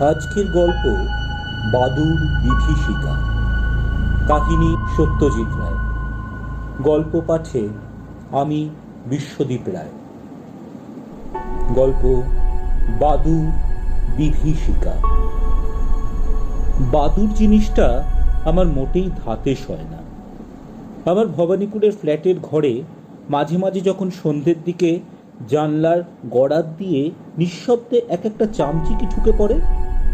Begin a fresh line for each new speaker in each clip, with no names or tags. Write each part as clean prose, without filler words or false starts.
আজকের গল্প বাদুর বিভীষিকা। কাহিনী সত্যজিৎ রায়। গল্প পাঠে আমি বিশ্বদীপ রায়। গল্প বাদুর বিভীষিকা। বাদুর জিনিসটা আমার মোটেই ধাতে সয় না। আমার ভবানীপুরের ফ্ল্যাটের ঘরে মাঝে মাঝে যখন সন্ধ্যের দিকে জানলার গড়াত দিয়ে নিঃশব্দে এক একটা চামচিকি ঢুকে পড়ে,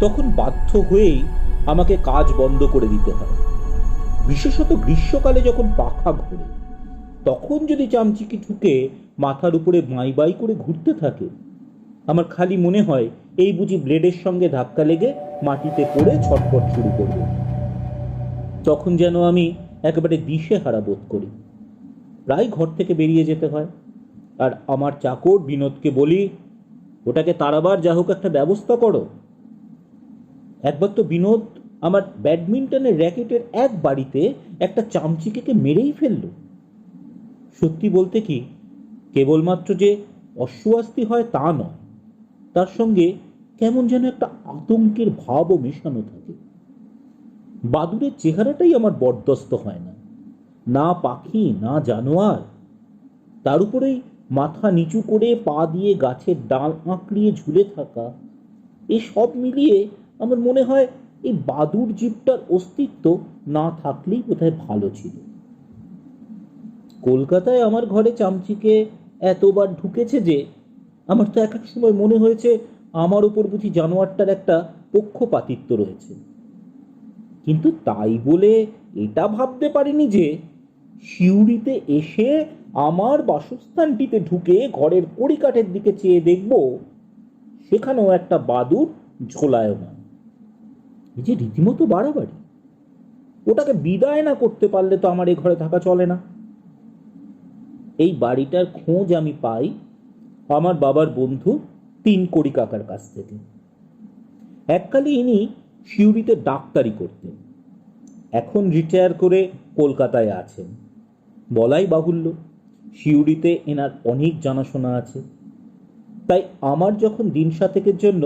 তখন বাধ্য হয়েই আমাকে কাজ বন্ধ করে দিতে হয়। বিশেষত গ্রীষ্মকালে যখন পাখা ঘোরে, তখন যদি চামচিকি ঢুকে মাথার উপরে বাই বাই করে ঘুরতে থাকে, আমার খালি মনে হয় এই বুঝি ব্লেডের সঙ্গে ধাক্কা লেগে মাটিতে পড়ে ছটফট শুরু করবে। তখন যেন আমি একেবারে দিশেহারা বোধ করি। প্রায় ঘর থেকে বেরিয়ে যেতে হয়। আর আমার চাকর বিনোদকে বলি, ওটাকে তাড়াবার যা হোক একটা ব্যবস্থা করো। একবার তো বিনোদ আমার ব্যাডমিন্টনের র্যাকেটের এক বাড়িতে একটা চামচিকেকে মেরেই ফেলল। সত্যি বলতে কি, কেবলমাত্র যে অস্বস্তি হয় তা নয়, তার সঙ্গে কেমন যেন একটা আতঙ্কের ভাবও মেশানো থাকে। বাদুড়ের চেহারাটাই আমার বরদস্ত হয় না। না পাখি না জানোয়ার, তার উপরেই মাথা নিচু করে পা দিয়ে গাছের ডাল আঁকড়িয়ে ঝুলে থাকা, এই সব মিলিয়ে আমার মনে হয় এই বাদুড় জীবটার অস্তিত্ব না থাকলেই বোধহয় ভালো ছিল। কলকাতায় আমার ঘরে চামচিকে এতবার ঢুকেছে যে আমার তো এক এক সময় মনে হয়েছে আমার উপর বুঝি জানোয়ারটার একটা পক্ষপাতিত্ব রয়েছে। কিন্তু তাই বলে এটা ভাবতে পারিনি যে সিউড়িতে এসে আমার বাসস্থানটিতে ঢুকে ঘরের কড়িকাঠের দিকে চেয়ে দেখব সেখানেও একটা বাদুড় ঝোলায়মান। এই যে রীতিমতো বাড়াবাড়ি। ওটাকে বিদায় না করতে পারলে তো আমার এই ঘরে থাকা চলে না। এই বাড়িটার খোঁজ আমি পাই আমার বাবার বন্ধু তিনকড়ি কাকার কাছ থেকে। এককালে ইনি সিউড়িতে ডাক্তারি করতেন, এখন রিটায়ার করে কলকাতায় আছেন। বলাই বাহুল্য, সিউড়িতে এনার অনেক জানাশোনা আছে। তাই আমার যখন দিন সাতেকের জন্য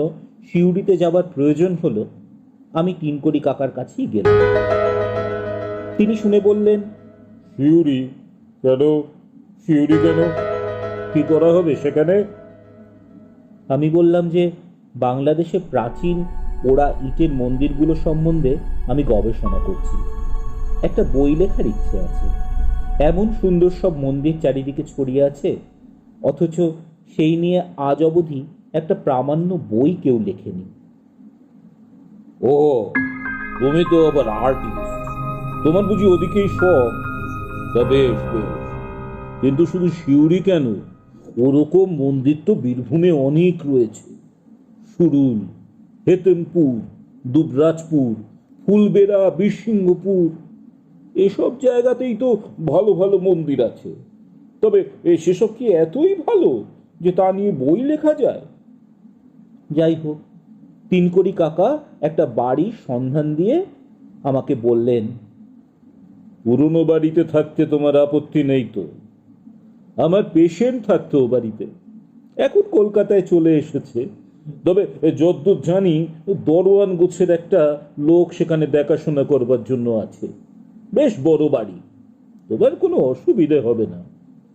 সিউড়িতে যাবার প্রয়োজন হলো, আমি তিনকড়ি কাকার কাছেই গেলাম। তিনি শুনে বললেন, সিউড়ি কেন? সিউড়ি কেন? কি করা হবে সেখানে? আমি বললাম যে বাংলাদেশে প্রাচীন পোড়া ইটের মন্দিরগুলো সম্বন্ধে আমি গবেষণা করছি। একটা বই লেখার ইচ্ছে আছে। এমন সুন্দর সব মন্দির চারিদিকে ছড়িয়ে আছে, অথচ সেই নিয়ে আজ অবধি একটা প্রামাণ্য বই কেউ লেখেনি। ও, তুমি তো আবার আর্টিস্ট, তোমার বুঝি ওদিকেই শখ? তা বেশ বেশ, কিন্তু শুধু সিউড়ি কেন, ওরকম মন্দির তো বীরভূমে অনেক রয়েছে। সুরুল, হেতেমপুর, দুবরাজপুর, ফুলবেড়া, বীরসিংহপুর, এসব জায়গাতেই তো ভালো ভালো মন্দির আছে। তবে সেসব কি এতই ভালো যে তা নিয়ে বই লেখা যায়? যাই হোক, তিনকড়ি কাকা একটা বাড়ির সন্ধান দিয়ে আমাকে বললেন, পুরনো বাড়িতে থাকতে তোমার আপত্তি নেই তো? আমার পেশেন্ট থাকতো ও বাড়িতে, এখন কলকাতায় চলে এসেছে। তবে যদ্দূর জানি দরোয়ান গোছের একটা লোক সেখানে দেখাশোনা করবার জন্য আছে। বেশ বড় বাড়ি, তোমার কোনো অসুবিধে হবে না,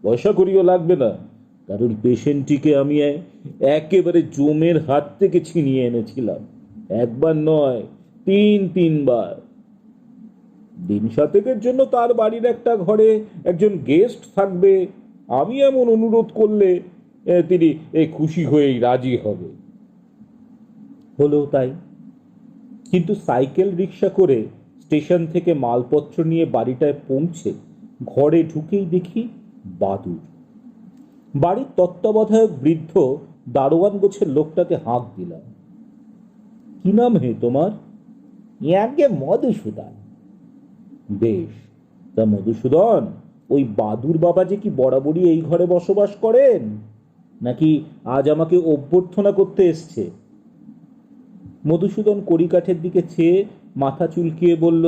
পয়সা করিও লাগবে না। কারণ পেশেন্টটিকে আমি একেবারে জমের হাত থেকে ছিনিয়ে এনেছিলাম, একবার নয় তিনবার। দিন সাতেকের জন্য তার বাড়ির একটা ঘরে একজন গেস্ট থাকবে, আমি এমন অনুরোধ করলে তিনি খুশি হয়েই রাজি হবে। হলো তাই। কিন্তু সাইকেল রিক্সা করে স্টেশন থেকে মালপত্র নিয়ে বাড়িটায় পৌঁছে ঘরে ঢুকেই দেখি বাদুড়। বাড়ির তত্ত্বাবধায়ক বৃদ্ধ দারোয়ান গোছের লোকটাকে হাঁক দিলাম, কি নাম হে তোমার? ইয়াকে মধুসূদন। বেশ, তা মধুসূদন, ওই বাদুর বাবা যে কি বরাবরই এই ঘরে বসবাস করেন, নাকি আজ আমাকে অভ্যর্থনা করতে এসছে? মধুসূদন কড়িকাঠের দিকে চেয়ে মাথা চুলকিয়ে বলল,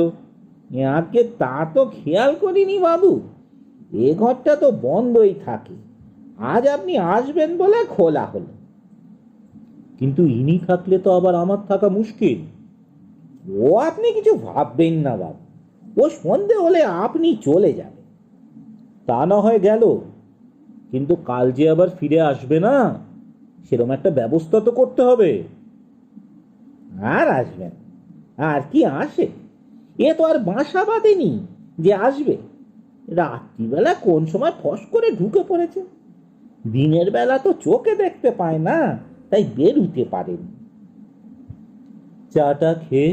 ইয়াকে তা তো খেয়াল করিনি বাবু, এ ঘরটা তো বন্ধই থাকে, আজ আপনি আসবেন বলে খোলা হলো। কিন্তু ইনি থাকলে তো আবার আমার থাকা মুশকিল।
ও আপনি কিছু ভাববেন না বাবু, ও সন্ধে হলে আপনি চলে যাবে।
তা না হয় গেল, কিন্তু কাল যে আবার ফিরে আসবে না, সেরকম একটা ব্যবস্থা তো করতে হবে।
আর আসবেন? আর কি আসে, এ তো আর বাসা বাঁধেনি যে আসবে। রাত্রিবেলা কোন সময় ফস করে ঢুকে পড়েছে, দিনের বেলা তো চোখে দেখতে পায় না, তাই বেরুতে পারেনি।
চাটা খেয়ে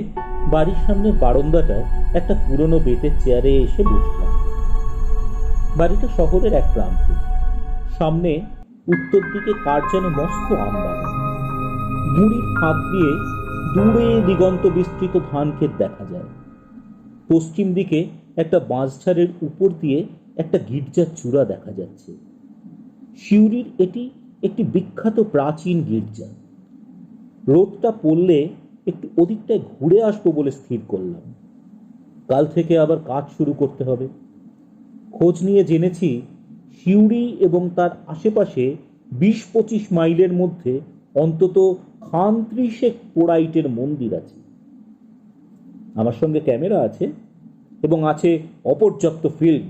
বাড়ির সামনে বারান্দাটায় একটা পুরনো বেতের চেয়ারে এসে বসলাম। বাড়িটা শহরের এক প্রান্তে, সামনে উত্তর দিকে কার যেন মস্ত আম বাগান। গুঁড়ির ফাঁক দিয়ে দূরে দিগন্ত বিস্তৃত ধান ক্ষেত দেখা যায়। পশ্চিম দিকে একটা বাঁশঝাড়ের উপর দিয়ে একটা গির্জার চূড়া দেখা যাচ্ছে। সিউড়ির এটি একটি বিখ্যাত প্রাচীন গির্জা। রোদটা পড়লে একটু ওদিকটায় ঘুরে আসবো বলে স্থির করলাম। কাল থেকে আবার কাজ শুরু করতে হবে। খোঁজ নিয়ে জেনেছি সিউড়ি এবং তার আশেপাশে 20-25 মাইলের মধ্যে অন্তত খান 30 পোড়াইটের মন্দির আছে। আমার সঙ্গে ক্যামেরা আছে এবং আছে অপর্যাপ্ত ফিল্ম।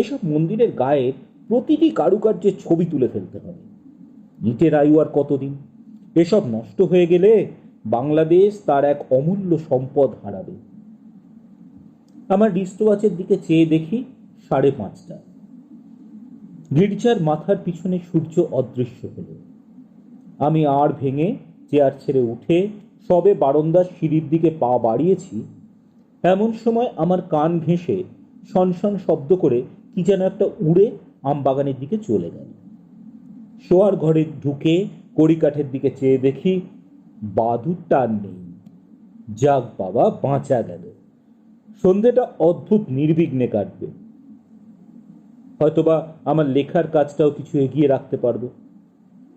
এসব মন্দিরের গায়ে প্রতিটি কারুকার্যের ছবি তুলে ফেলতে হবে। ইটের আয়ু আর কতদিন? এসব নষ্ট হয়ে গেলে বাংলাদেশ তার এক অমূল্য সম্পদ হারাবে। আমার রিস্টওয়াচের দিকে চেয়ে দেখি 5:30। গির্জার মাথার পিছনে সূর্য অদৃশ্য হল। আমি আর ভেঙে চেয়ার ছেড়ে উঠে সবে বারান্দার সিঁড়ির দিকে পা বাড়িয়েছি, এমন সময় আমার কান ঘেঁষে শনশন শব্দ করে কি যেন একটা উড়ে আমবাগানের দিকে চলে গেল। শোয়ার ঘরে ঢুকে কড়িকাঠের দিকে চেয়ে দেখি বাদুর টান নেই। যাক বাবা, বাঁচা গেল। সন্ধেটা অদ্ভুত নির্বিঘ্নে কাটবে। হয়তোবা আমার লেখার কাজটাও কিছু এগিয়ে রাখতে পারবো।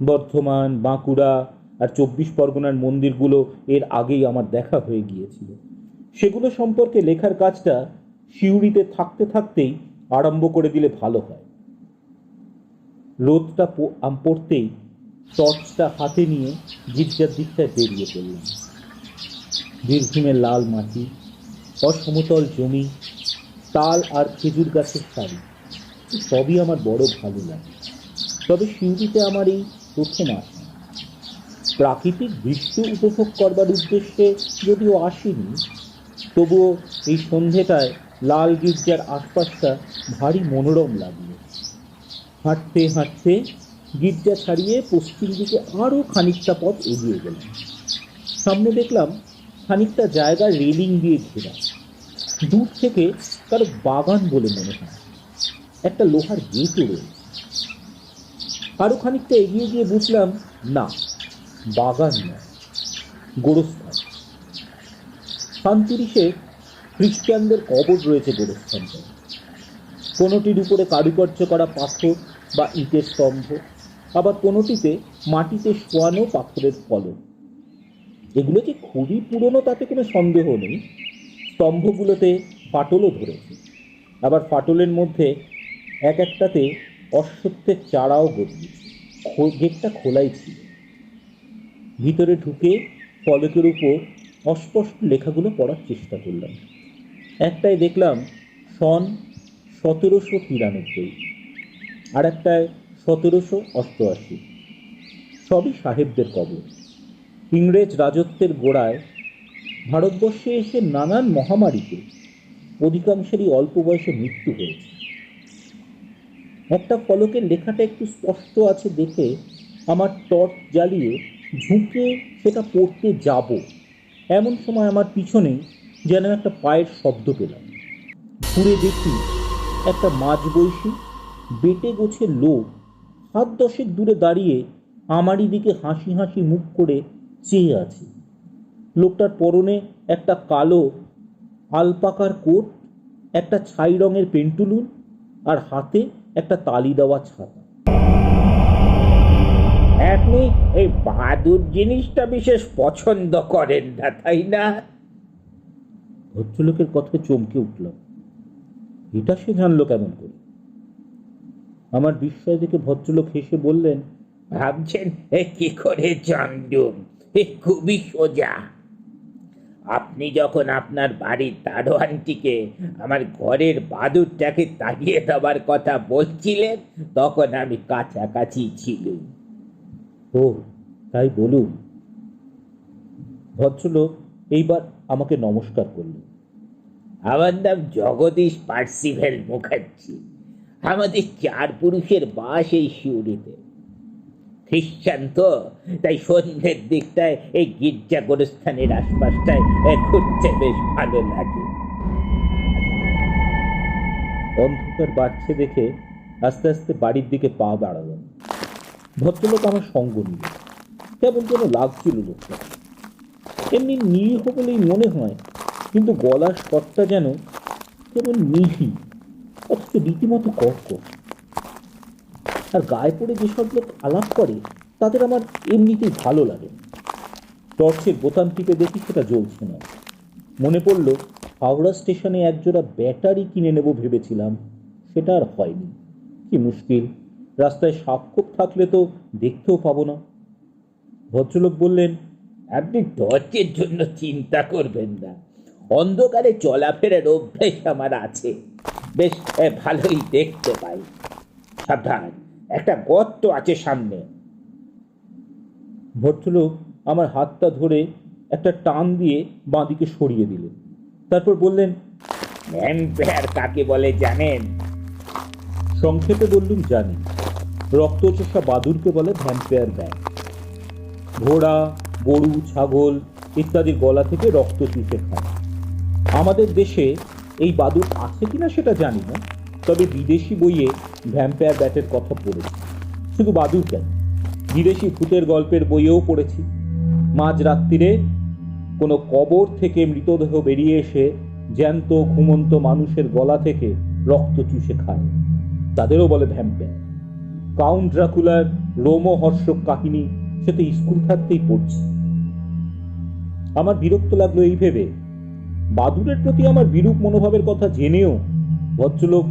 বর্ধমান, বাঁকুড়া আর 24 পরগনার মন্দিরগুলো এর আগেই আমার দেখা হয়ে গিয়েছিল। সেগুলো সম্পর্কে লেখার কাজটা সিউড়িতে থাকতে থাকতেই আরম্ভ করে দিলে ভালো হয়। রোদটা পড়তেই টর্চটা হাতে নিয়ে গির্জার দিকটায় বেরিয়ে পড়লাম। বীরভূমের লাল মাটি, অসমতল জমি, তাল আর খেজুর গাছের সারি, সবই আমার বড় ভালো লাগে। তবে সিউড়িতে আমার এই প্রথম আসা। প্রাকৃতিক দৃশ্য উপভোগ করবার উদ্দেশ্যে যদিও আসিনি, তবুও এই সন্ধেটায় লাল গির্জার আশপাশটা ভারী মনোরম লাগলো। হাঁটতে হাঁটতে গির্জা ছাড়িয়ে পশ্চিম দিকে আরও খানিকটা পথ এগিয়ে গেলাম। সামনে দেখলাম খানিকটা জায়গা রেলিং দিয়ে ঘেরা। দূর থেকে কারো বাগান বলে মনে হয়। একটা লোহার গেটও রয়েছে। আরো খানিকটা এগিয়ে গিয়ে বুঝলাম না, বাগান নয়, গোরস্থান। খান 30 খ্রিস্টানদের কবর রয়েছে গোরস্থানটায়। কোনোটির উপরে কারুকার্য করা পাথর বা ইটের স্তম্ভ, আবার কোনোটিতে মাটিতে শোয়ানো পাথরের ফলক। এগুলো যে খুবই পুরনো তাতে কোনো সন্দেহ নেই। স্তম্ভগুলোতে ফাটলও ধরেছে, আবার ফাটলের মধ্যে এক একটাতে অশ্বত্থের চারাও গজিয়েছে। গেটটা খোলাই ছিল। ভিতরে ঢুকে ফলকের উপর অস্পষ্ট লেখাগুলো পড়ার চেষ্টা করলাম। একটায় দেখলাম সন 1793, আর একটায় 1788। সবই সাহেবদের কবর। ইংরেজ রাজত্বের গোড়ায় ভারতবর্ষে এসে নানান মহামারীতে অধিকাংশেরই অল্প বয়সে মৃত্যু হয়েছে। একটা ফলকের লেখাটা একটু স্পষ্ট আছে দেখে আমার টর্চ জ্বালিয়ে ঝুঁকে সেটা পড়তে যাব, এমন সময় আমার পিছনেই যেন একটা পায়ের শব্দ পেলাম। ঘুরে দেখি একটা মাঝবয়সী বেটে গোছের লোক 7-10 দূরে দাঁড়িয়ে আমারই দিকে হাসি হাসি মুখ করে চেয়ে আছে। লোকটার পরনে একটা কালো আলপাকার কোট, একটা ছাই রঙের পেন্টুলুন, আর হাতে একটা তালি দেওয়া ছাতা।
আপনি এই বাদুর জিনিসটা বিশেষ পছন্দ করেন না, তাই না?
ভদ্রলোকের কথায় চমকে উঠলাম। এটা সে জানলো কেমন করে? আমার বিস্ময় দেখে ভদ্রলোক হেসে বললেন,
ভাবছেন কি করে জানলুম? খুবই সোজা। আপনি যখন আপনার বাড়ির দারোয়ানটিকে আমার ঘরের বাদুরটাকে তাড়িয়ে দেওয়ার কথা বলছিলেন, তখন আমি কাছাকাছি ছিলাম।
ও, তাই বলুন। ভদ্রলোক এইবার আমাকে নমস্কার করলেন।
আমার নাম জগদীশ পার্সিভেল মুখার্জি। আমাদের 4 পুরুষের বাস এই সিউড়িতে। খ্রিস্টান তো, তাই সন্ধ্যের দিকটায় এই গির্জা গোরস্থানের আশপাশটায় ঘুরতে বেশ ভালো লাগে।
অন্ধকার বাড়ছে দেখে আস্তে আস্তে বাড়ির দিকে পা বাড়ালাম। ভদ্রলোক আমার সঙ্গ নিল। কেমন যেন লাগছিল লোকটা। এমনি নিরীহ বলেই মনে হয়, কিন্তু গলার স্বরটা যেন কেমন মিহি, অথচ রীতিমতো কর্কশ। আর গায়ে পড়ে যেসব লোক আলাপ করে তাদের আমার এমনিতেই ভালো লাগে। টর্চের বোতাম টিপে দেখি সেটা জ্বলছে না। মনে পড়ল হাওড়া স্টেশনে একজোড়া ব্যাটারি কিনে নেব ভেবেছিলাম, সেটা আর হয়নি। কি মুশকিল, রাস্তায় সাপখোপ থাকলে তো দেখতেও পাবো না। ভদ্রলোক বললেন,
আপনি টর্চের জন্য চিন্তা করবেন না, অন্ধকারে চলাফেরার অভ্যেস আমার আছে, বেশ ভালোই দেখতে পাই। সাবধান, একটা গর্ত আছে সামনে।
ভদ্রলোক আমার হাতটা ধরে একটা টান দিয়ে বাঁদিকে সরিয়ে দিলেন। তারপর বললেন,
ভ্যাম্পায়ার কাকে বলে জানেন?
সংক্ষেপে বললুম, জানি। রক্তচোষা বাদুরকে বলে ভ্যাম্পায়ার ব্যাং। ঘোড়া, গরু, ছাগল ইত্যাদির গলা থেকে রক্ত চুষে খায়। আমাদের দেশে এই বাদুর আছে কিনা সেটা জানি না, তবে বিদেশি বইয়ে ভ্যাম্পায়ার ব্যাটের কথা পড়েছি। শুধু বাদুর কেন, বিদেশি ভূতের গল্পের বইয়েও পড়েছি। মাঝরাত্রিরে কোনো কবর থেকে মৃতদেহ বেরিয়ে এসে জ্যান্ত ঘুমন্ত মানুষের গলা থেকে রক্ত চুষে খায়, তাদেরও বলে ভ্যাম্পায়ার। কাউন্ট ড্রাকুলার রোমহর্ষক কাহিনী সে তো স্কুল থাকতেই পড়ছি। আমার বিরক্ত লাগলো এই ভেবে, বাদুরের প্রতি আমার বিরূপ মনোভাবের কথা জেনেও ভদ্রলোক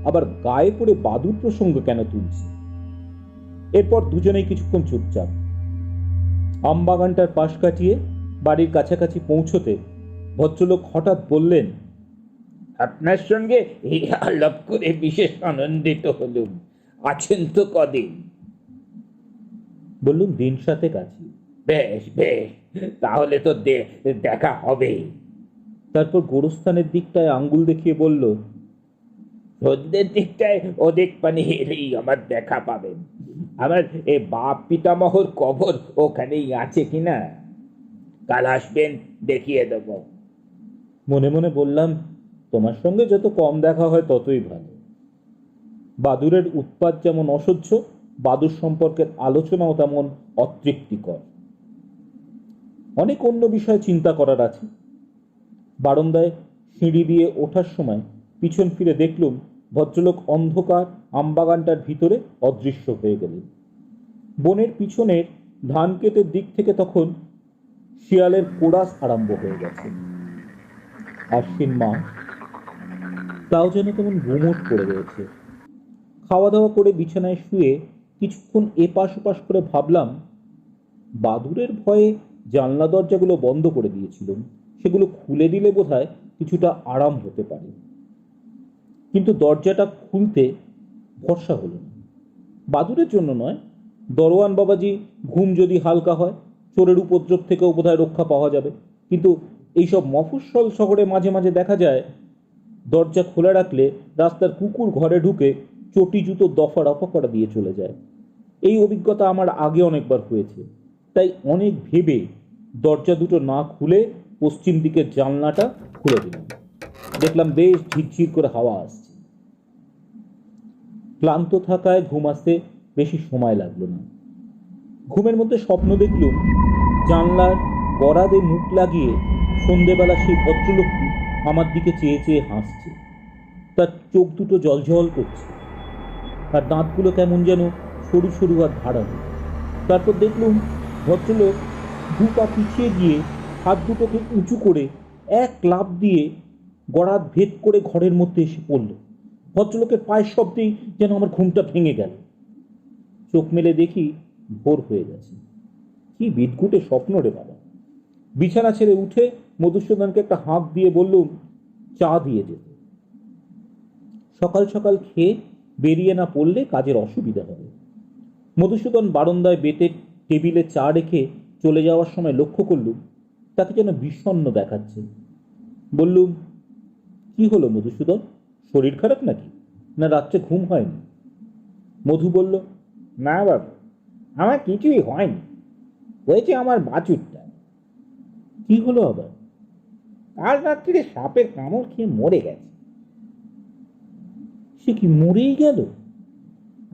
আবার গায়ে পড়ে বাদুর প্রসঙ্গ কেন তুলছে। এরপর দুজনেই কিছুক্ষণ চুপচাপ। আমবাগানটার পাশ কাটিয়ে বাড়ির কাছাকাছি পৌঁছতে ভদ্রলোক হঠাৎ বললেন,
আপনার সঙ্গে এই আলাপ করে বিশেষ আনন্দিত হলুম। আছেন তো কদিন?
বললুম, দিন 7 আছি।
বেশ বেশ, তাহলে তো দেখা হবে।
তারপর গোরস্থানের দিকটায় আঙ্গুল দেখিয়ে বলল,
সন্ধ্যের দিকটায় ওদিক পানি এলেই আমার দেখা পাবেন। আমার এই বাপ পিতামহর কবর ওখানেই আছে কিনা, কাল আসবেন, দেখিয়ে দেব।
মনে মনে বললাম, তোমার সঙ্গে যত কম দেখা হয় ততই ভালো। বাদুরের উৎপাত যেমন অসহ্য, বাদুর সম্পর্কের আলোচনাও তেমন অতৃপ্তিকর। অনেক অন্য বিষয়ে চিন্তা করার আছে। বারান্দায় সিঁড়ি দিয়ে ওঠার সময় পিছন ফিরে দেখলুম ভদ্রলোক অন্ধকার আমবাগানটার ভিতরে অদৃশ্য হয়ে গেলেন। বনের পিছনের ধান ক্ষেতের দিক থেকে তখন শিয়ালের কোরাস আরম্ভ হয়ে গেছে। আশ্বিন মাস, তাও যেন তেমন গুমোট পড়ে রয়েছে। খাওয়া দাওয়া করে বিছানায় শুয়ে কিছুক্ষণ এপাশ ওপাশ করে ভাবলাম, বাদুরের ভয়ে জানলা দরজাগুলো বন্ধ করে দিয়েছিলাম, সেগুলো খুলে দিলে বোধহয় কিছুটা আরাম হতে পারে। কিন্তু দরজাটা খুলতে ভরসা হলো না। বাদুরের জন্য নয়, দরোয়ান বাবাজি ঘুম যদি হালকা হয় চোরের উপদ্রব থেকেও বোধহয় রক্ষা পাওয়া যাবে। কিন্তু এইসব মফস্বল শহরে মাঝে মাঝে দেখা যায় দরজা খোলা রাখলে রাস্তার কুকুর ঘরে ঢুকে চটি জুতো দফা রফা করা দিয়ে চলে যায়। এই অভিজ্ঞতা আমার আগে অনেকবার হয়েছে, তাই অনেক ভেবে দরজা দুটো না খুলে পশ্চিম দিকের জানলাটা খুলে দিলাম। দেখলাম বেশ ঝিরঝির করে হাওয়া আসছে। ক্লান্ত থাকায় ঘুম আসতে বেশি সময় লাগলো না। ঘুমের মধ্যে স্বপ্ন দেখলুম জানলার বরাদে মুখ লাগিয়ে সন্ধেবেলা সেই ভদ্রলোকটি আমার দিকে চেয়ে চেয়ে হাসছে। তার চোখ দুটো জলজল করছে, তার দাঁতগুলো কেমন যেন সরু সরু আর ধারালো। তারপর দেখলুম ভদ্রলোক 2 পা পিছিয়ে গিয়ে হাত দুটোকে উঁচু করে এক লাফ দিয়ে গড়াত ভেদ করে ঘরের মধ্যে এসে পড়ল। ভদ্রলোকের পায়ের শব্দেই যেন আমার ঘুমটা ভেঙে গেল। চোখ মেলে দেখি ভোর হয়ে গেছে। কি বিদঘুটে স্বপ্ন রে বাবা। বিছানা ছেড়ে উঠে মধুসূদনকে একটা হাঁক দিয়ে বললুম চা দিয়ে যেতে। সকাল সকাল খেয়ে বেরিয়ে না পড়লে কাজের অসুবিধা হবে। মধুসূদন বারান্দায় বেতের টেবিলে চা রেখে চলে যাওয়ার সময় লক্ষ্য করলুম তাকে যেন বিষণ্ণ দেখাচ্ছে। বললুম, কি হলো মধুসূদন, শরীর খারাপ নাকি, না রাত্রে ঘুম হয়নি? মধু বলল,
না বাবু, আমার কিছুই হয়নি, হয়েছে আমার বাছুরটা।
কি হলো আবার?
কাল রাত্রিরে সাপের কামড় খেয়ে মরে গেছে।
সে কি মরেই গেল?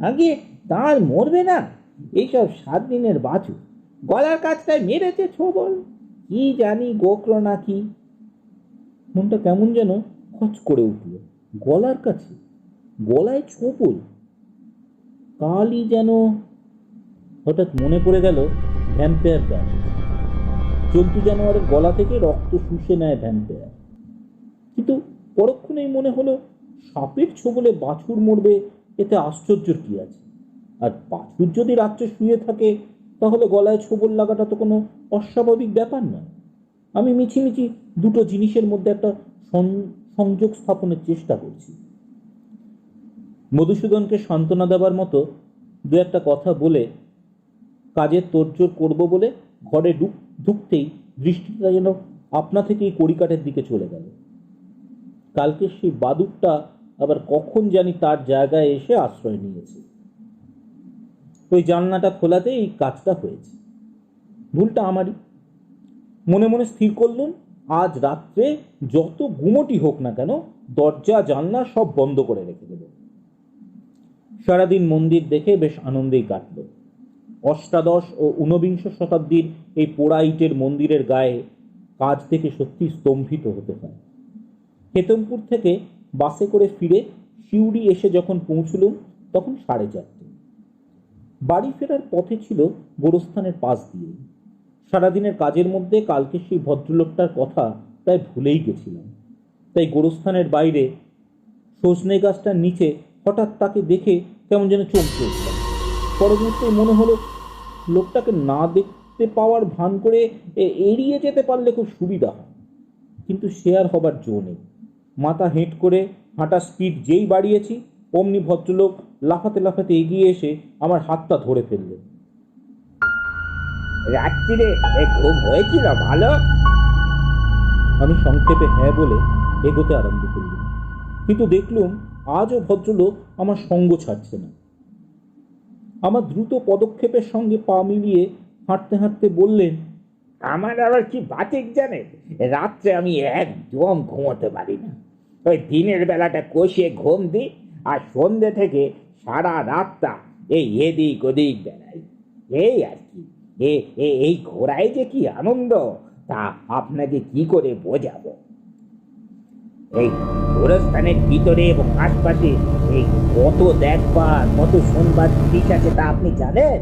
আগে তার মরবে না, এইসব 7 দিনের বাছুর, গলার কাছটায় মেরেছে ছোবল, কি জানি গোকরো নাকি।
মনটা কেমন যেন খচ করে উঠল। গলার কাছে, গলায় ছোপল। কালই যেন। হঠাৎ মনে পড়ে গেল ভ্যাম্পায়ার ব্যাট। জন্তু জানোয়ারের গলা থেকে রক্ত শুষে নেয় ভ্যাম্পায়ার। কিন্তু পরক্ষণেই মনে হলো সাপের ছোবলে বাছুর মরবে, এতে আশ্চর্যের কি আছে? আর বাছুর যদি রাত্রে শুয়ে থাকে তাহলে গলায় ছোবল লাগাটা তো কোনো অস্বাভাবিক ব্যাপার নয়। আমি মিছিমিছি দুটো জিনিসের মধ্যে একটা সংযোগ স্থাপনের চেষ্টা করছি। মধুসূদনকে সান্ত্বনা দেবার মতো দু একটা কথা বলে কাজের তোড়জোড় করব বলে ঘরে ঢুকতেই দৃষ্টিটা যেন আপনা থেকেই কড়িকাঠের দিকে চলে গেল। কালকে সেই বাদুকটা আবার কখন জানি তার জায়গায় এসে আশ্রয় নিয়েছে। ওই জানলাটা খোলাতে এই কাজটা হয়েছে। ভুলটা আমারই। মনে মনে স্থির করলুম আজ রাত্রে যত গুমোটি হোক না কেন দরজা জানলা সব বন্ধ করে রেখে দেব। সারাদিন মন্দির দেখে বেশ আনন্দেই কাটল। অষ্টাদশ ও ঊনবিংশ শতাব্দীর এই পোড়া ইটের মন্দিরের গায়ে কাজ থেকে সত্যি স্তম্ভিত হতে হয়। হেতমপুর থেকে বাসে করে ফিরে সিউড়ি এসে যখন পৌঁছলুম তখন 4:30। বাড়ি ফেরার পথে ছিল গোরস্থানের পাশ দিয়ে। সারাদিনের কাজের মধ্যে কালকে সেই ভদ্রলোকটার কথা প্রায় ভুলেই গেছিলাম। তাই গোরস্থানের বাইরে সজনে গাছটার নিচে হঠাৎ তাকে দেখে কেমন যেন চমকে উঠলাম। পরবর্তী মনে হলো লোকটাকে না দেখতে পাওয়ার ভান করে এড়িয়ে যেতে পারলে খুব সুবিধা হয়। কিন্তু সে আর হবার জো নেই। মাথা হেঁট করে হাঁটা স্পিড যেই বাড়িয়েছি অমনি ভদ্রলোক লাফাতে লাফাতে এগিয়ে এসে আমার হাতটা ধরে ফেললেন।
রাত্রিরে ঘুম হয়েছিল ভালো?
আমি সংক্ষেপে হ্যাঁ বলে এগোতে আরম্ভ করলাম, কিন্তু দেখলুম আজও ভদ্রলোক আমার সঙ্গ ছাড়ছে না। আমার দ্রুত পদক্ষেপের সঙ্গে পা মিলিয়ে হাঁটতে হাঁটতে বললেন,
আমার আবার কি বাতিক জানেন, রাত্রে আমি একদম ঘুমোতে পারি না। ওই দিনের বেলাটা কষিয়ে ঘুম দিই, আর সন্ধ্যে থেকে সারা রাতটা এই এদিক ওদিক বেড়াই। এই আর কি, এই ঘোরায় যে কি আনন্দ তা আপনাকে কি করে বোঝাবো। এই গোরস্থানের ভিতরে এবং আশপাশে এই কত দেখবার কত শুনবার জিনিস আছে তা আপনি জানেন?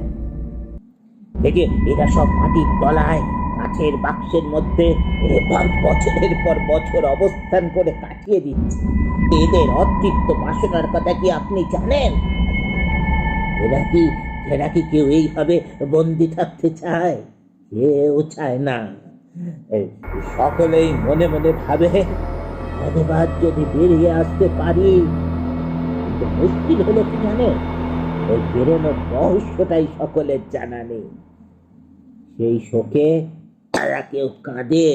দেখে এরা সব মাটির তলায় কাঠের বাক্সের মধ্যে এবার বছরের পর বছর অবস্থান করে কাটিয়ে দিচ্ছে। এদের অতৃপ্ত বাসনার কথা কি আপনি জানেন? এরা কি কেউ এইভাবে বন্দি থাকতে চায়? কেউ চায় না। সকলেই মনে মনে ভাবে কতবার যদি বেরিয়ে আসতে পারি। কিন্তু মুশকিল হলো কি জানে, ওই বেরোনোর রহস্যটাই সকলের জানা নেই। সেই শোকে তারা কেউ কাঁদে,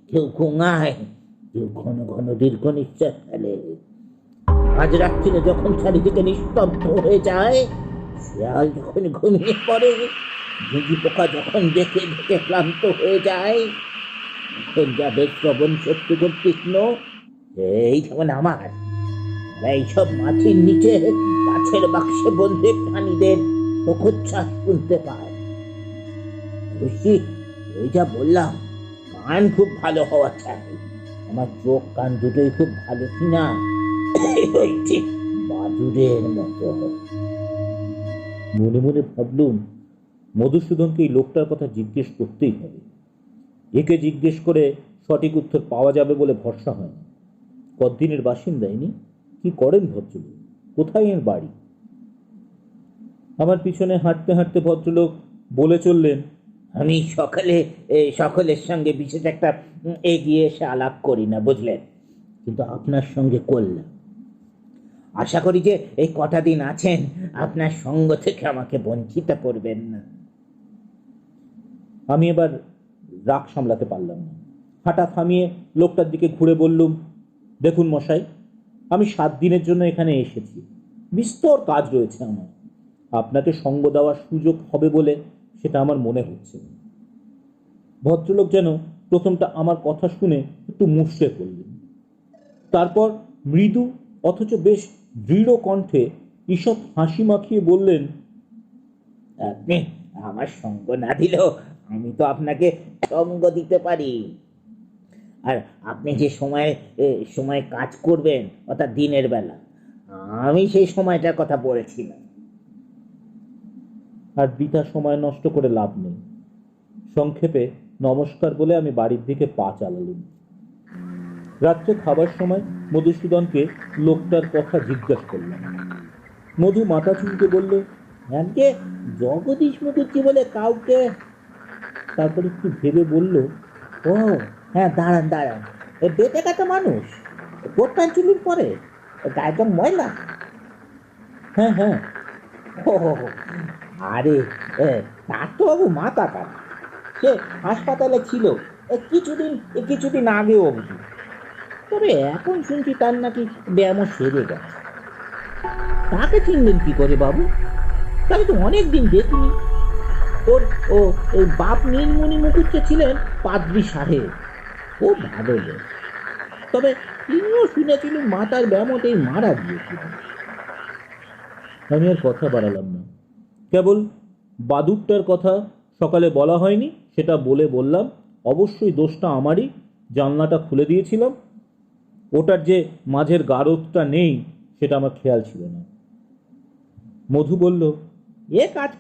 কেউ ঘুমায়, কেউ ঘন ঘন দীর্ঘ নিঃশ্বাস ফেলে। আজ রাত্রিরে যখন চারিদিকে নিস্তব্ধ হয়ে যায়, শিয়াল যখন ঘুমিয়ে পড়ে, ঝুঁঝি পোকা যখন দেখে দেখে ক্লান্ত হয়ে যায়, তখন যাদের শ্রবণ শক্তি খুব তীক্ষ্ণ, এই যেমন আমার, এইসব মাটির নিচে গাছের বাক্সে বন্ধে প্রাণীদের শোকোচ্ছ্বাস শুনতে পায়। অবশ্যই ওই যা বললাম, কান খুব ভালো হওয়া চাই। আমার চোখ কান দুটোই খুব ভালো কিনা ঠিক বাদুড়ের মতো।
মনে মনে ভাবলুম মধুসূদনকে এই লোকটার কথা জিজ্ঞেস করতেই হবে। একে জিজ্ঞেস করে সঠিক উত্তর পাওয়া যাবে বলে ভরসা হয় না। কতদিনের বাসিন্দা ইনি, কি করেন ভদ্রলোক, কোথায় এর বাড়ি? আমার পিছনে হাঁটতে হাঁটতে ভদ্রলোক বলে চললেন,
আমি সকলের সঙ্গে বিশেষ একটা এগিয়ে এসে আলাপ করি না, বুঝলেন, কিন্তু আপনার সঙ্গে করলাম। আশা করি যে এই কটা দিন আছেন আপনার সঙ্গ থেকে আমাকে বঞ্চিত করবেন না।
আমি এবার রাগ সামলাতে পারলাম না। হাঁটা থামিয়ে লোকটার দিকে ঘুরে বললুম, দেখুন মশাই, আমি 7 দিনের জন্য এখানে এসেছি। বিস্তর কাজ রয়েছে আমার। আপনাকে সঙ্গ দেওয়ার সুযোগ হবে বলে সেটা আমার মনে হচ্ছে না। ভদ্রলোক যেন প্রথমটা আমার কথা শুনে একটু মুষড়ে পড়লেন। তারপর মৃদু অথচ বেশ দৃঢ় কণ্ঠে ঈষৎ হাসি মাখিয়ে বললেন,
আপনি আমার সঙ্গ না দিলেও আমি তো আপনাকে সঙ্গ দিতে পারি। আর আপনি যে সময় কাজ করবেন, অর্থাৎ দিনের বেলা, আমি সেই সময়টার কথা বলেছিলাম।
আর বৃথা সময় নষ্ট করে লাভ নেই। সংক্ষেপে নমস্কার বলে আমি বাড়ির দিকে পা চালালুম। রাত্রে খাবার সময় মধুসূদনকে লোকটার কথা জিজ্ঞাসা করলাম। মধু মাথা চুলকে বলল,
আজকে জগদীশ মুখুজ্জি বলে কাউকে।
তারপর একটু ভেবে বলল,
ও হ্যাঁ, দাঁড়ান দাঁড়ান, বেটে কাটা মানুষ, কোটটান চুলির পরে, গায়ের রং ময়লা।
হ্যাঁ হ্যাঁ।
ও আরে, তার তো বাবু মাথা কাটা। সে হাসপাতালে ছিল কিছুদিন আগে অবধি। তবে এখন শুনছি তার নাকি ব্যায়ামও সেরে গেছে। তাকে চিনলেন কি করে বাবু? তাকে তো অনেকদিন দেখিনি। ওই বাপ নীলমণি মুখুজ্জে ছিলেন পাদ্রী সাহেব, খুব ভালো লোক। তবে তিনিও শুনেছিলেন মাতার ব্যায়ামতেই মারা গিয়েছিলেন।
আমি আর কথা বাড়ালাম না। কেবল বাদুরটার কথা সকালে বলা হয়নি সেটা বললাম, অবশ্যই দোষটা আমারই। জানলাটা খুলে দিয়েছিলাম। ওটার যে মাঝের গারদটা নেই সেটা আমার খেয়াল ছিল না। মধু বলল,
এক কাজ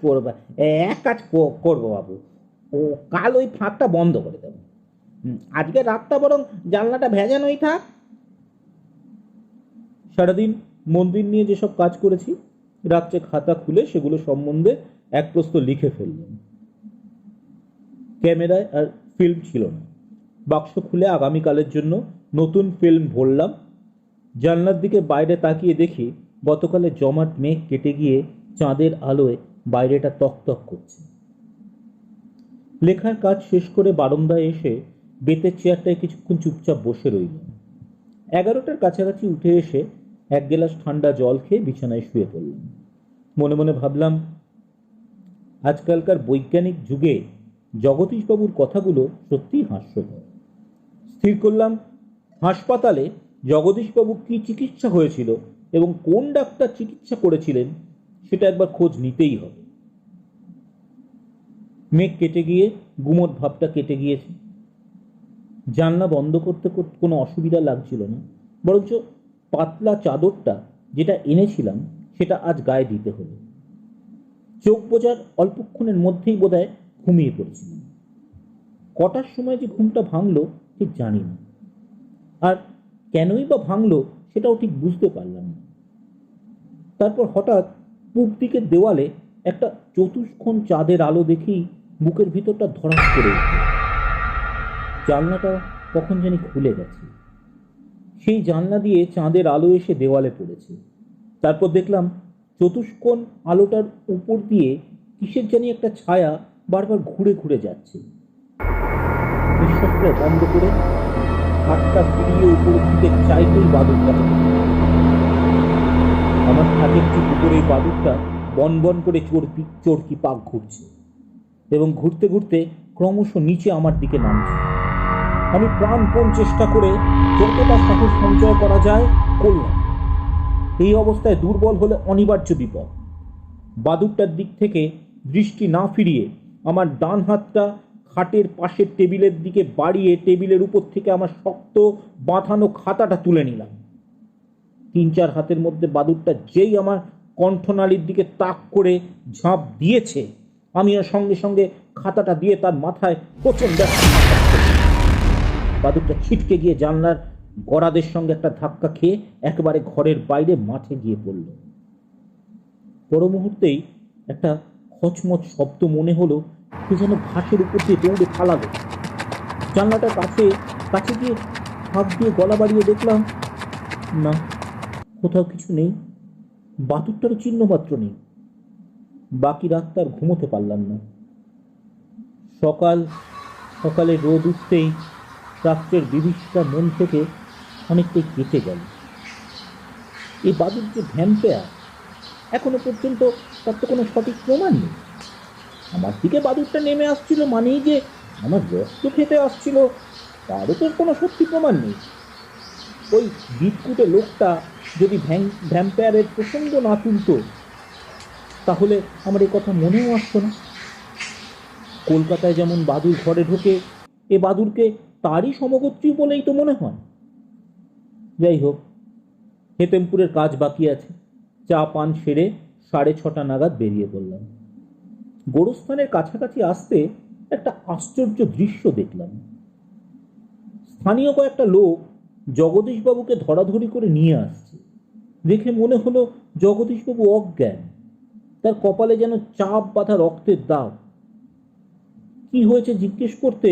করবো বাবু, ও কাল ওই ফাঁকটা বন্ধ করে দেবো। আজকে রাতটা বরং জানলাটা ভেজানোই থাক।
সারাদিন মন্দির নিয়ে যেসব কাজ করেছি, রাত্রে খাতা খুলে সেগুলো সম্বন্ধে এক প্রস্ত লিখে ফেললাম। ক্যামেরায় আর ফিল্ম ছিল না। বাক্স খুলে আগামীকালের জন্য নতুন ফিল্ম ভরলাম। জানলার দিকে বাইরে তাকিয়ে দেখি গতকালের জমাট মেঘ কেটে গিয়ে চাঁদের আলোয় বাইরেটা তকতক করছে। লেখার কাজ শেষ করে বারান্দায় এসে বেতের চেয়ারটায় কিছুক্ষণ চুপচাপ বসে রইলাম। 11টার কাছাকাছি উঠে এসে এক গ্লাস ঠান্ডা জল খেয়ে বিছানায় শুয়ে পড়লাম। মনে মনে ভাবলাম, আজকালকার বৈজ্ঞানিক যুগে জগদীশবাবুর কথাগুলো সত্যিই হাস্যকর। স্থির করলাম, হাসপাতালে জগদীশবাবু কি চিকিৎসা হয়েছিল এবং কোন ডাক্তার চিকিৎসা করেছিলেন সেটা একবার খোঁজ নিতেই হবে। মেঘ কেটে গিয়ে গুমোট ভাবটা কেটে গিয়েছে। জানলা বন্ধ করতে করতে কোনো অসুবিধা লাগছিল না, বরঞ্চ পাতলা চাদরটা যেটা এনেছিলাম সেটা আজ গায়ে দিতে হলো। চোখ বোঝার অল্পক্ষণের মধ্যেই বোধহয় ঘুমিয়ে পড়েছিলাম। কটার সময় যে ঘুমটা ভাঙলো ঠিক জানি না, আর কেনই বা ভাঙলো সেটাও ঠিক বুঝতে পারলাম না। তারপর হঠাৎ পূব দিকের দেওয়ালে একটা চতুষ্কোণ চাঁদের আলো দেখেই বুকের ভিতরটা ধরাস করে উঠল। জানলাটা কখন জানি খুলে গেছে। সেই জানলা দিয়ে চাঁদের আলো এসে দেওয়ালে পড়েছে। তারপর দেখলাম চতুষ্কোণ আলোটার উপর দিয়ে কিসের জানি একটা ছায়া বারবার ঘুরে ঘুরে যাচ্ছে। নিঃশ্বাসটা বন্ধ করে হাতটা ফিরিয়ে উপরের দিকে চাইতেই বাদুরটা আমার হাতের ঠিক উপরে বাদুরটা বন বন করে চরকি পাক ঘুরছে এবং ঘুরতে ঘুরতে ক্রমশ নিচে আমার দিকে নামছে। আমি প্রাণপণ চেষ্টা করে যতটা সাহস সঞ্চয় করা যায় করলাম। এই অবস্থায় দুর্বল হলে অনিবার্য বিপদ। বাদুরটার দিক থেকে দৃষ্টি না ফিরিয়ে আমার ডান হাতটা খাটের পাশের টেবিলের দিকে বাড়িয়ে টেবিলের উপর থেকে আমার শক্ত বাঁধানো খাতাটা তুলে নিলাম। 3-4 হাতের মধ্যে বাদুরটা যেই আমার কণ্ঠনালীর দিকে তাক করে ঝাঁপ দিয়েছে, আমি আর সঙ্গে সঙ্গে খাতাটা দিয়ে তার মাথায় প্রচণ্ড বাদুরটা ছিটকে গিয়ে জানলার গড়াদের সঙ্গে একটা ধাক্কা খেয়ে একেবারে ঘরের বাইরে মাঠে গিয়ে পড়ল। পর মুহূর্তেই একটা খচমচ শব্দ মনে হলো কে যেন ঘাসের উপর দিয়ে দৌড়ে পালালো। জানলাটার কাছে কাছে গিয়ে হাত দিয়ে গলা বাড়িয়ে দেখলাম, না, কোথাও কিছু নেই। বাতুরটারও চিহ্ন মাত্র নেই। বাকি রাতটা আর ঘুমোতে পারলাম না। সকালে রোদ উঠতেই রাত্রের বিভীষিকা মন থেকে অনেকটাই কেটে গেল। এই বাদুর যে ভ্যাম্পায়ার, এখনো পর্যন্ত তার তো কোনো সঠিক প্রমাণ নেই। আমার দিকে বাদুরটা নেমে আসছিল মানেই যে আমার রক্ত খেতে আসছিল, তারও তো কোনো সত্যি প্রমাণ নেই। ওই বিদকুটে লোকটা যদি ভ্যাম্পায়ারের প্রসঙ্গ না তুলত, তাহলে আমার এই কথা মনেও আসতো না। কলকাতায় যেমন বাদুর ঘরে ঢোকে, এ বাদুরকে তারই সমগোত্রী বলেই তো মনে হয়। যাই হোক, হেতেমপুরের কাজ বাকি আছে। চা পান সেরে 6:30 নাগাদ বেরিয়ে পড়লাম। গোরস্থানের কাছাকাছি আসতে একটা আশ্চর্য দৃশ্য দেখলাম। স্থানীয় কয়েকটা লোক জগদীশবাবুকে ধরাধরি করে নিয়ে আসছে। দেখে মনে হলো জগদীশবাবু অজ্ঞান, তার কপালে যেন চাপ বাঁধা রক্তের দাগ। কি হয়েছে জিজ্ঞেস করতে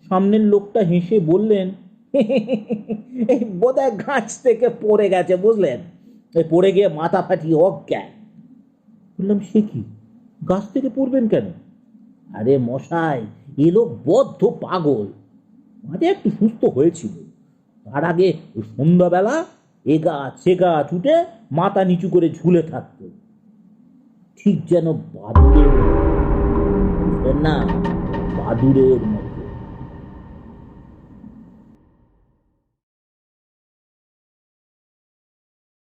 সামনের লোকটা হেসে বললেন, এই বোধহয় গাছ থেকে পড়ে গেছে, বুঝলেন, পড়ে গিয়ে মাথা ফাটিয়ে অজ্ঞান। বললাম, সে কি, গাছ থেকে পড়বেন কেন? আরে মশাই, এ লোক বদ্ধ পাগল, মাঝে একটু সুস্থ হয়েছিল, তার আগে সন্ধ্যাবেলা এ গাছ সে গাছ উঠে মাথা নিচু করে ঝুলে থাকতো, ঠিক যেন বাদুরের, বুঝলেন না, বাদুরের